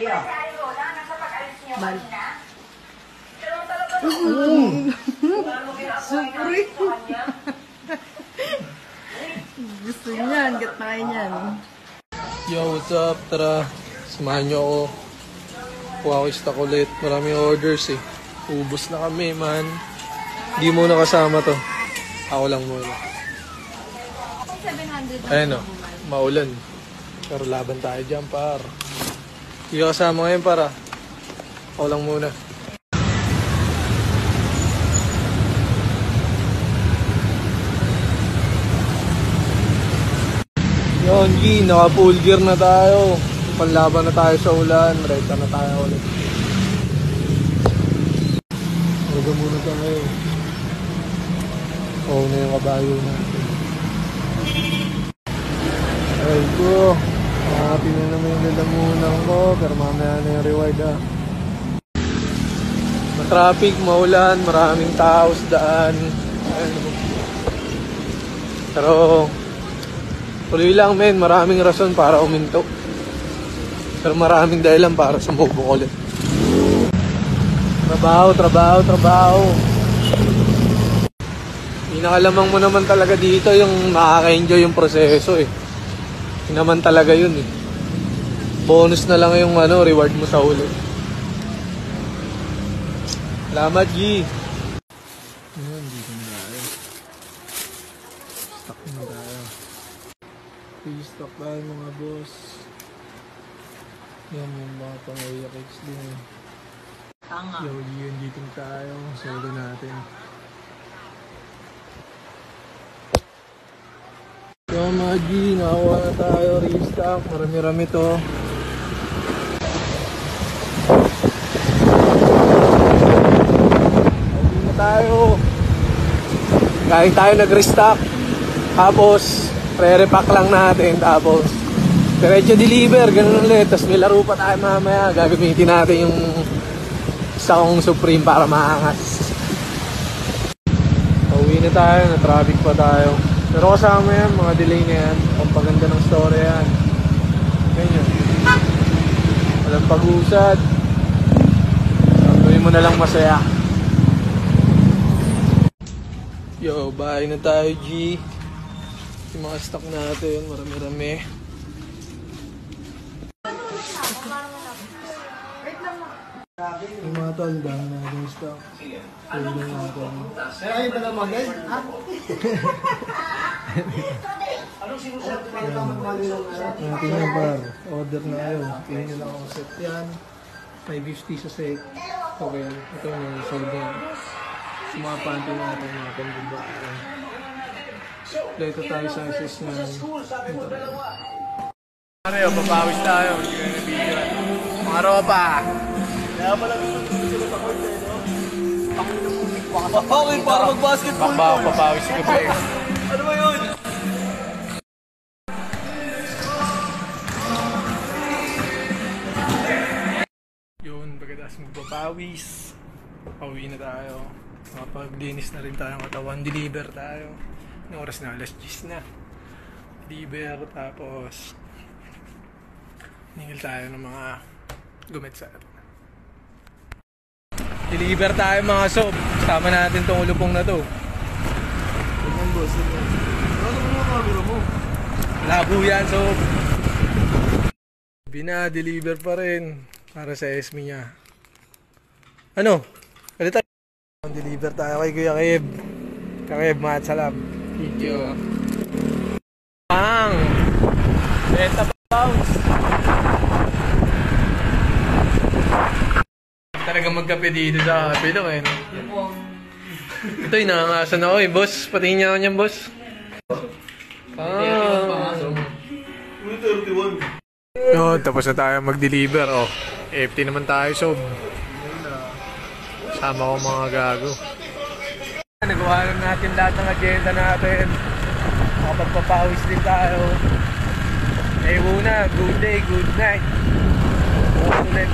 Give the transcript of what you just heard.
Bal. Supri. Gusto niya, hanggat na kayo niyan. Yo, what's up? Tara, samahan nyo ako. Kuha ko stock ulit. Maraming orders eh. Ubus na kami, man. Hindi mo na kasama to. Ako lang muna. 700. Ayan o, maulan. Pero laban tayo dyan, par. Hindi ka kasama ngayon, para. Ako lang muna. Yun, G, naka-full gear na tayo. Panlaban na tayo sa ulan. Reta na tayo ulit. Huwag muna tayo. Oo na yung kabayo natin. Ay ko. Happy na naman yung lalamunan ko. Pero mamaya na yung reward ah. Matraffic, maulan, maraming tao sa daan. Pero tuloy lang men, maraming rason para uminto. Pero maraming dahilan para sumubok ulit. Trabaho, trabaho, trabaho. Pinakalamang mo naman talaga dito yung makaka-enjoy yung proseso eh. Yun naman talaga yun eh. Bonus na lang yung reward mo sa huli. Salamat G. Ayan, dito na tayo. Stock na tayo. Pre-stock tayo mga boss. Yan yung mga pang-area cakes din. Tanga. Yo, yun dito tayo. Solo natin. Yo mga G, nakakuha na tayo. Restock. Marami-rami to. Hindi na tayo. Galing tayo nag-restock. Tapos pre-repack lang natin. Tapos diretso deliver, ganun ulit. Tapos may laro pa tayo mamaya. Gagamitin natin yung isa kong Supreme para maangas. Pauwi na tayo, na-traffic pa tayo. Pero kasama yan, mga delay na yan. Pampaganda ng story yan. Ganyan. Walang pag-usad. Gawin mo na lang masaya. Yo, bye na tayo G. Yung mga stock natin, marami-rami. Yung mga tol, dami natin yung stock. Pwede lang natin. Ay, ba naman guys? Natin na bar. Order na kayo. Kaya nyo lang ako set yan. 550 sa set. Okay. Ito na, sold na yan. Sa mga panty natin, mga pambaba. Dito tayo sa assist na. Mario, papawis tayo. Hindi kayo na-video. Mga ropa! Kaya pala gusto sila sa court eh, no? Okay, para mag-basketball ko. Papawis ka ba eh. Ano ba yun? Yun, pagkatapos magpapawis, pauwi na tayo. Makapaglinis na rin tayong katawan. Deliver tayo. Ang oras na, alas 10 na. Deliver, tapos ningil tayo ng mga gumit sa atin. Deliver tayo mga sob. Tama natin tong ulupong na to. Tingnan boss, tingnan. Ano mo mga camera mo? Labo yan sob. Bina-deliver pa rin para sa SME niya. Ano? Kali tayo. Deliver tayo kay Kuya Keb. Keb, maat salam. Video. Pang! Benta bounce! Talaga magkape dito sa kape daw eh. Ito yung nangangasan ako eh, boss. Patingin niya ako niyan, boss. Uy, 31. Yun, tapos na tayo mag-deliver. Oh, FT naman tayo, sob. Sama ko mga gago. Nagawa na natin lahat ng agenda natin. Makapagpapawis din tayo. Eh, una, good day, good night. Ulit.